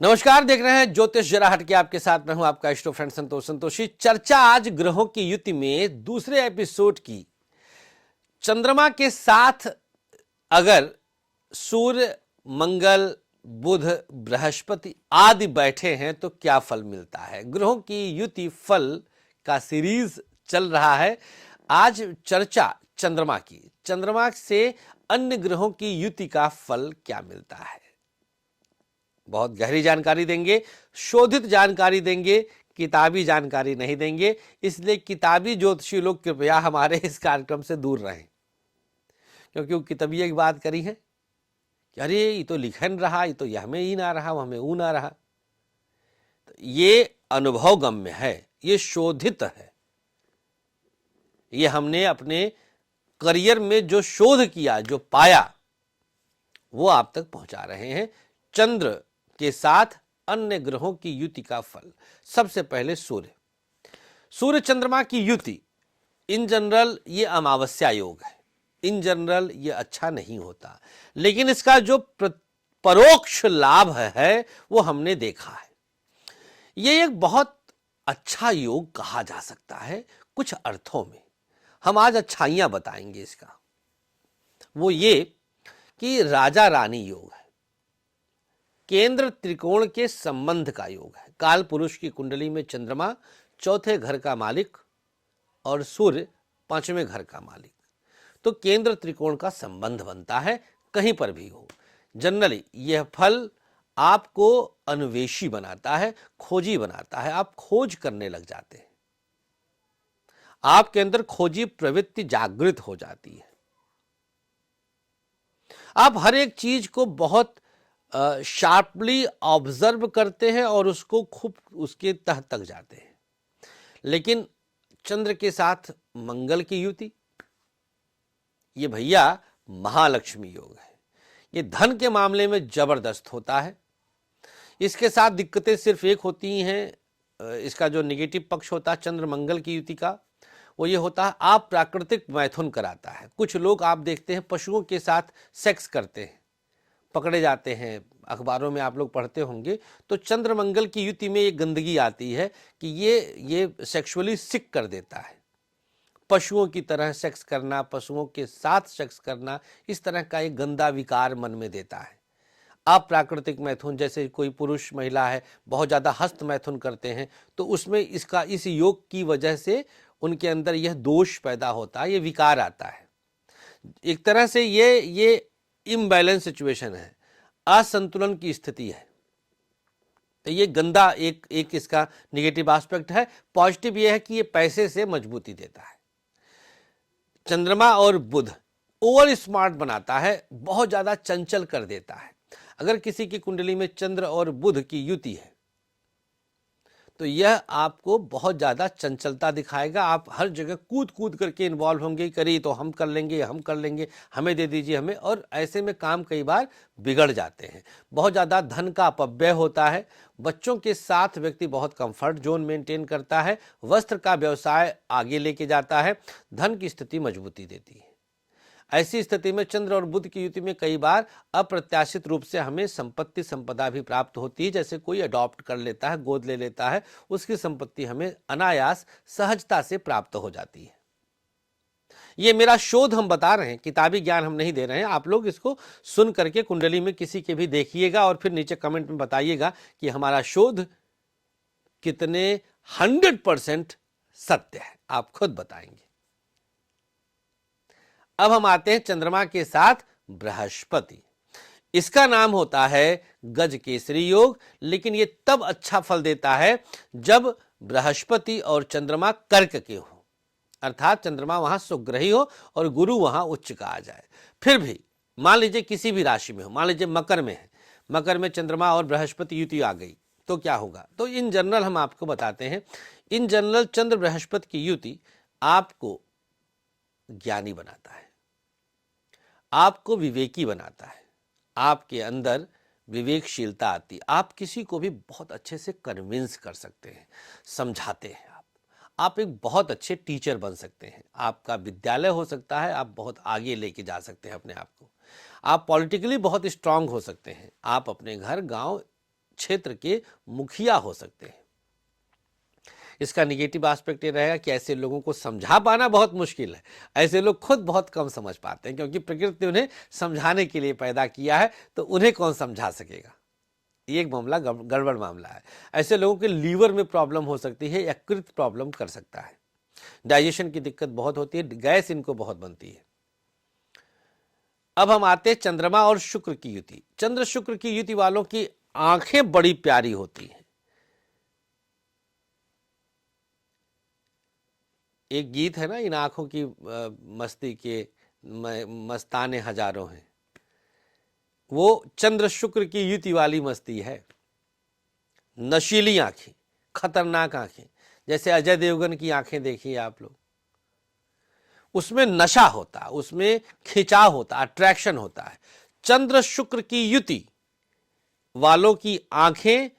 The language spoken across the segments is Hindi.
नमस्कार, देख रहे हैं ज्योतिष जरा हटके। आपके साथ मैं हूं आपका इष्ट फ्रेंड संतोष संतोषी। चर्चा आज ग्रहों की युति में दूसरे एपिसोड की। चंद्रमा के साथ अगर सूर्य, मंगल, बुध, बृहस्पति आदि बैठे हैं तो क्या फल मिलता है। ग्रहों की युति फल का सीरीज चल रहा है। आज चर्चा चंद्रमा की। चंद्रमा से अन्य ग्रहों की युति का फल क्या मिलता है, बहुत गहरी जानकारी देंगे, शोधित जानकारी देंगे, किताबी जानकारी नहीं देंगे। इसलिए किताबी ज्योतिषी लोग कृपया हमारे इस कार्यक्रम से दूर रहें, क्योंकि वो किताबी एक बात करी है कि अरे ये तो लिखन रहा, ये तो हमें ही ना रहा, हमें ऊ ना रहा। तो ये अनुभव गम्य है, ये शोधित है, ये हमने अपने करियर में जो शोध किया, जो पाया, वो आप तक पहुंचा रहे हैं। चंद्र के साथ अन्य ग्रहों की युति का फल। सबसे पहले सूर्य चंद्रमा की युति इन जनरल ये अमावस्या योग है। इन जनरल ये अच्छा नहीं होता, लेकिन इसका जो परोक्ष लाभ है वो हमने देखा है। ये एक बहुत अच्छा योग कहा जा सकता है कुछ अर्थों में। हम आज अच्छाइयां बताएंगे इसका। वो ये कि राजा रानी योग है, केंद्र त्रिकोण के संबंध का योग है। काल पुरुष की कुंडली में चंद्रमा चौथे घर का मालिक और सूर्य पांचवें घर का मालिक, तो केंद्र त्रिकोण का संबंध बनता है कहीं पर भी हो। जनरली यह फल आपको अन्वेषी बनाता है, खोजी बनाता है। आप खोज करने लग जाते हैं, आपके अंदर खोजी प्रवृत्ति जागृत हो जाती है। आप हर एक चीज को बहुत शार्पली ऑब्जर्व करते हैं और उसको खूब उसके तह तक जाते हैं। लेकिन चंद्र के साथ मंगल की युति, ये भैया महालक्ष्मी योग है। ये धन के मामले में जबरदस्त होता है। इसके साथ दिक्कतें सिर्फ एक होती हैं, इसका जो निगेटिव पक्ष होता है चंद्र मंगल की युति का, वो ये होता है आप प्राकृतिक मैथुन कराता है। कुछ लोग आप देखते हैं पशुओं के साथ सेक्स करते हैं, पकड़े जाते हैं। अखबारों में आप लोग पढ़ते होंगे। तो चंद्र मंगल की युति में एक गंदगी आती है कि ये सेक्सुअली सिक कर देता है। पशुओं की तरह सेक्स करना, पशुओं के साथ सेक्स करना, इस तरह का एक गंदा विकार मन में देता है। आप प्राकृतिक मैथुन, जैसे कोई पुरुष महिला है बहुत ज़्यादा हस्त मैथुन करते हैं, तो उसमें इस योग की वजह से उनके अंदर यह दोष पैदा होता है, ये विकार आता है। एक तरह से ये इम्बैलेंस सिचुएशन है, असंतुलन की स्थिति है। तो ये गंदा एक इसका निगेटिव एस्पेक्ट है। पॉजिटिव ये है कि ये पैसे से मजबूती देता है। चंद्रमा और बुध ओवर स्मार्ट बनाता है, बहुत ज्यादा चंचल कर देता है। अगर किसी की कुंडली में चंद्र और बुध की युति है तो यह आपको बहुत ज्यादा चंचलता दिखाएगा। आप हर जगह कूद कूद करके इन्वॉल्व होंगे, करिए तो हम कर लेंगे, हमें दे दीजिए हमें, और ऐसे में काम कई बार बिगड़ जाते हैं। बहुत ज़्यादा धन का अपव्यय होता है। बच्चों के साथ व्यक्ति बहुत कंफर्ट जोन मेंटेन करता है। वस्त्र का व्यवसाय आगे लेके जाता है। धन की स्थिति मजबूती देती है। ऐसी स्थिति में चंद्र और बुध की युति में कई बार अप्रत्याशित रूप से हमें संपत्ति संपदा भी प्राप्त होती है। जैसे कोई अडॉप्ट कर लेता है, गोद ले लेता है, उसकी संपत्ति हमें अनायास सहजता से प्राप्त हो जाती है। ये मेरा शोध हम बता रहे हैं, किताबी ज्ञान हम नहीं दे रहे हैं। आप लोग इसको सुन करके कुंडली में किसी के भी देखिएगा और फिर नीचे कमेंट में बताइएगा कि हमारा शोध कितने 100% सत्य है। आप खुद बताएंगे। अब हम आते हैं चंद्रमा के साथ बृहस्पति। इसका नाम होता है गज केसरी योग, लेकिन यह तब अच्छा फल देता है जब बृहस्पति और चंद्रमा कर्क के हो, अर्थात चंद्रमा वहां सुग्रही हो और गुरु वहां उच्च का आ जाए। फिर भी मान लीजिए किसी भी राशि में हो, मान लीजिए मकर में है, मकर में चंद्रमा और बृहस्पति युति आ गई तो क्या होगा। तो इन जनरल हम आपको बताते हैं। इन जनरल चंद्र बृहस्पति की युति आपको ज्ञानी बनाता है, आपको विवेकी बनाता है, आपके अंदर विवेकशीलता आती। आप किसी को भी बहुत अच्छे से कन्विंस कर सकते हैं, समझाते हैं। आप एक बहुत अच्छे टीचर बन सकते हैं। आपका विद्यालय हो सकता है, आप बहुत आगे लेके जा सकते हैं अपने आप को। आप पॉलिटिकली बहुत स्ट्रांग हो सकते हैं। आप अपने घर गांव क्षेत्र के मुखिया हो सकते हैं। इसका निगेटिव एस्पेक्ट ये रहेगा कि ऐसे लोगों को समझा पाना बहुत मुश्किल है। ऐसे लोग खुद बहुत कम समझ पाते हैं, क्योंकि प्रकृति ने उन्हें समझाने के लिए पैदा किया है, तो उन्हें कौन समझा सकेगा। ये एक मामला गड़बड़ मामला है। ऐसे लोगों के लीवर में प्रॉब्लम हो सकती है, यकृत प्रॉब्लम कर सकता है, डाइजेशन की दिक्कत बहुत होती है, गैस इनको बहुत बनती है। अब हम आते हैं चंद्रमा और शुक्र की युति। चंद्र शुक्र की युति वालों की आंखें बड़ी प्यारी होती हैं। एक गीत है ना, इन आंखों की मस्ती के मस्ताने हजारों हैं। वो चंद्र शुक्र की युति वाली मस्ती है। नशीली आंखें, खतरनाक आंखें, जैसे अजय देवगन की आंखें देखिए आप लोग, उसमें नशा होता है, उसमें खिंचाव होता है, अट्रैक्शन होता है। चंद्र शुक्र की युति वालों की आंखें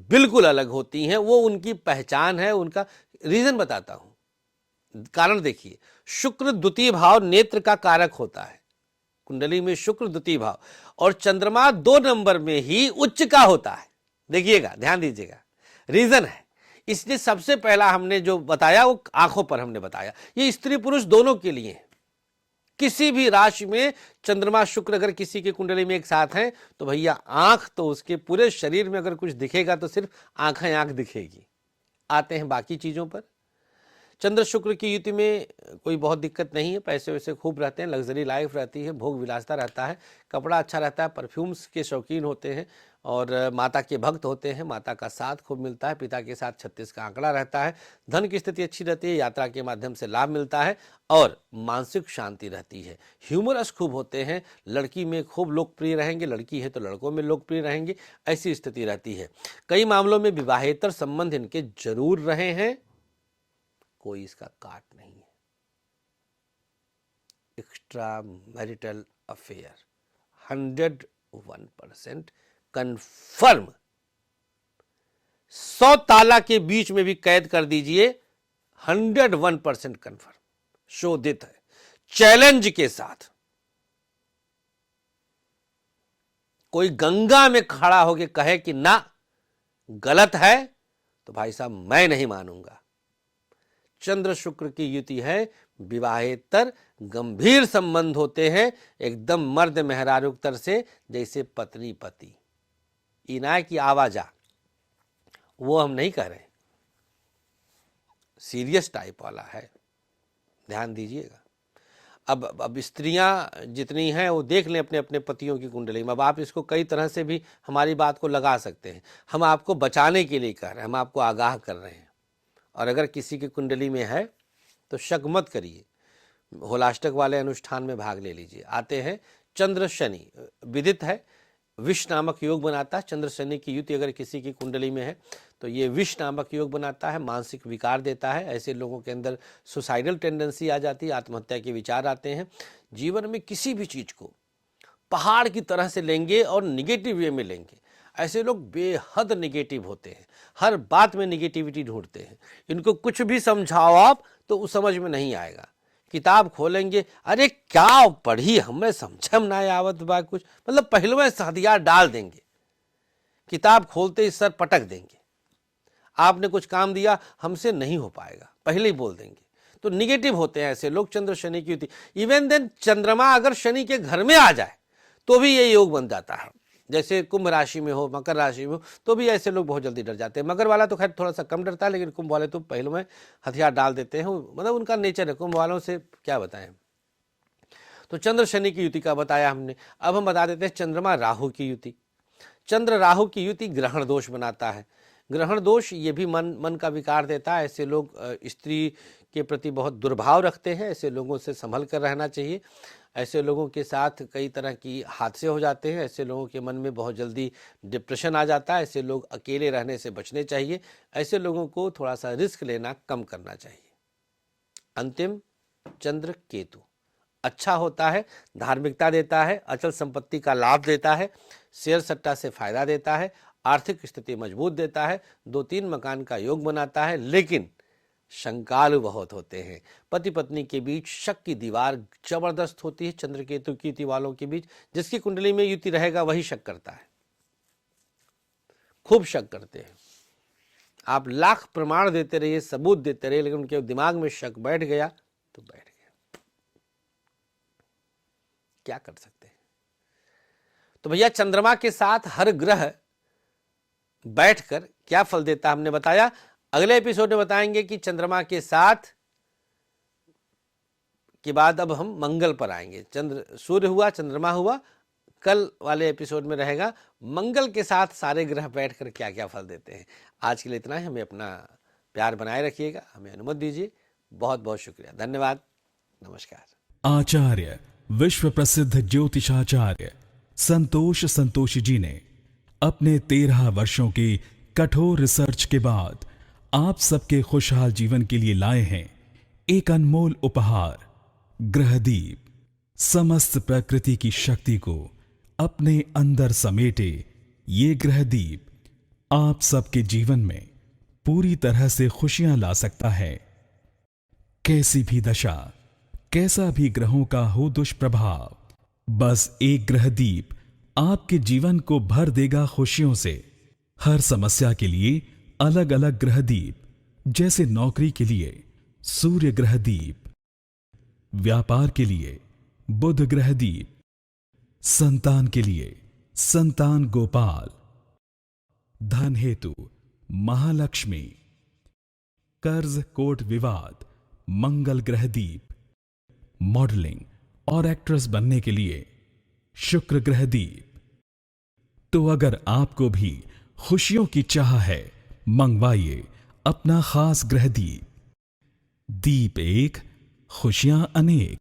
बिल्कुल अलग होती हैं। वो उनकी पहचान है। उनका रीजन बताता हूं, कारण देखिए। शुक्र द्वितीय भाव नेत्र का कारक होता है। कुंडली में शुक्र द्वितीय भाव और चंद्रमा 2 नंबर में ही उच्च का होता है। देखिएगा, ध्यान दीजिएगा, रीजन है। इसलिए सबसे पहला हमने जो बताया वो आंखों पर हमने बताया। ये स्त्री पुरुष दोनों के लिए है। किसी भी राशि में चंद्रमा शुक्र अगर किसी की कुंडली में एक साथ हैं तो भैया आंख तो उसके पूरे शरीर में अगर कुछ दिखेगा तो सिर्फ आंखें आंख दिखेगी। आते हैं बाकी चीजों पर। चंद्र शुक्र की युति में कोई बहुत दिक्कत नहीं है, पैसे वैसे खूब रहते हैं, लग्जरी लाइफ रहती है, भोग विलासता रहता है, कपड़ा अच्छा रहता है, परफ्यूम्स के शौकीन होते हैं और माता के भक्त होते हैं। माता का साथ खूब मिलता है, पिता के साथ 36 का आंकड़ा रहता है, धन की स्थिति अच्छी रहती है, यात्रा के माध्यम से लाभ मिलता है और मानसिक शांति रहती है। ह्यूमरस खूब होते हैं, लड़की में खूब लोकप्रिय रहेंगे, लड़की है तो लड़कों में लोकप्रिय रहेंगे, ऐसी स्थिति रहती है। कई मामलों में विवाहेतर संबंध इनके जरूर रहे हैं, कोई इसका काट नहीं है। Extra marital affair 101% confirm. 100 ताला के बीच में भी कैद कर दीजिए, 101% कंफर्म, शोधित है, चैलेंज के साथ। कोई गंगा में खड़ा होकर कहे कि ना गलत है तो भाई साहब मैं नहीं मानूंगा। चंद्र शुक्र की युति है, विवाहेतर गंभीर संबंध होते हैं, एकदम मर्द मेहरारूतर से जैसे पत्नी पति। इनाय की आवाजा वो हम नहीं कह रहे, सीरियस टाइप वाला है, ध्यान दीजिएगा। अब स्त्रियां जितनी हैं वो देख लें अपने अपने पतियों की कुंडली में। अब आप इसको कई तरह से भी हमारी बात को लगा सकते हैं। हम आपको बचाने के लिए कह रहे हैं, हम आपको आगाह कर रहे हैं। और अगर किसी की कुंडली में है तो शक मत करिए, होलाष्टक वाले अनुष्ठान में भाग ले लीजिए। आते हैं चंद्र शनि। विदित है विष नामक योग बनाता है। चंद्र शनि की युति अगर किसी की कुंडली में है तो ये विष नामक योग बनाता है, मानसिक विकार देता है। ऐसे लोगों के अंदर सुसाइडल टेंडेंसी आ जाती है, आत्महत्या के विचार आते हैं। जीवन में किसी भी चीज को पहाड़ की तरह से लेंगे और निगेटिव वे में लेंगे। ऐसे लोग बेहद निगेटिव होते हैं, हर बात में निगेटिविटी ढूंढते हैं। इनको कुछ भी समझाओ आप तो उस समझ में नहीं आएगा। किताब खोलेंगे, अरे क्या पढ़ी हमें समझम ना आवत बा कुछ, मतलब पहलुएं हथियार डाल देंगे। किताब खोलते ही सर पटक देंगे। आपने कुछ काम दिया हमसे नहीं हो पाएगा, पहले ही बोल देंगे। तो निगेटिव होते हैं ऐसे लोग। चंद्र शनि की युति, इवन देन चंद्रमा अगर शनि के घर में आ जाए तो भी ये योग बन जाता है। जैसे कुंभ राशि में हो, मकर राशि में हो, तो भी ऐसे लोग बहुत जल्दी डर जाते हैं। मकर वाला तो खैर थोड़ा सा कम डरता है, लेकिन कुंभ वाले तो पहले में हथियार डाल देते हैं, मतलब उनका नेचर है। कुंभ वालों से क्या बताएं। तो चंद्र शनि की युति का बताया हमने। अब हम बता देते हैं चंद्रमा राहु की युति। चंद्र राहु की युति ग्रहण दोष बनाता है। ग्रहण दोष ये भी मन का विकार देता है। ऐसे लोग स्त्री के प्रति बहुत दुर्भाव रखते हैं, ऐसे लोगों से संभल कर रहना चाहिए। ऐसे लोगों के साथ कई तरह की हादसे हो जाते हैं। ऐसे लोगों के मन में बहुत जल्दी डिप्रेशन आ जाता है। ऐसे लोग अकेले रहने से बचने चाहिए। ऐसे लोगों को थोड़ा सा रिस्क लेना कम करना चाहिए। अंतिम चंद्र केतु अच्छा होता है, धार्मिकता देता है, अचल संपत्ति का लाभ देता है, शेयर सट्टा से फायदा देता है, आर्थिक स्थिति मजबूत देता है, 2-3 मकान का योग बनाता है। लेकिन शंकालु बहुत होते हैं। पति पत्नी के बीच शक की दीवार जबरदस्त होती है। चंद्र केतु की युति वालों के बीच जिसकी कुंडली में युति रहेगा वही शक करता है। खूब शक करते हैं। आप लाख प्रमाण देते रहिए, सबूत देते रहिए, लेकिन उनके दिमाग में शक बैठ गया तो बैठ गया, क्या कर सकते हैं। तो भैया चंद्रमा के साथ हर ग्रह बैठकर क्या फल देता हमने बताया। अगले एपिसोड में बताएंगे कि चंद्रमा के साथ के बाद अब हम मंगल पर आएंगे। सूर्य हुआ, चंद्रमा हुआ, कल वाले एपिसोड में रहेगा मंगल के साथ सारे ग्रह बैठकर क्या क्या फल देते हैं। आज के लिए इतना ही। हमें अपना प्यार बनाए रखिएगा, हमें अनुमति दीजिए। बहुत बहुत शुक्रिया, धन्यवाद, नमस्कार। आचार्य विश्व प्रसिद्ध ज्योतिषाचार्य संतोषी जी ने अपने 13 वर्षों की कठोर रिसर्च के बाद आप सबके खुशहाल जीवन के लिए लाए हैं एक अनमोल उपहार, ग्रहदीप। समस्त प्रकृति की शक्ति को अपने अंदर समेटे ये ग्रहदीप आप सबके जीवन में पूरी तरह से खुशियां ला सकता है। कैसी भी दशा, कैसा भी ग्रहों का हो दुष्प्रभाव, बस एक ग्रहदीप आपके जीवन को भर देगा खुशियों से। हर समस्या के लिए अलग अलग ग्रहदीप, जैसे नौकरी के लिए सूर्य ग्रहदीप, व्यापार के लिए बुध ग्रहदीप, संतान के लिए संतान गोपाल, धन हेतु महालक्ष्मी, कर्ज कोर्ट विवाद मंगल ग्रहदीप, मॉडलिंग और एक्ट्रेस बनने के लिए शुक्र ग्रहदीप। तो अगर आपको भी खुशियों की चाह है, मंगवाइए अपना खास ग्रहदीप। दीप एक, खुशियां अनेक।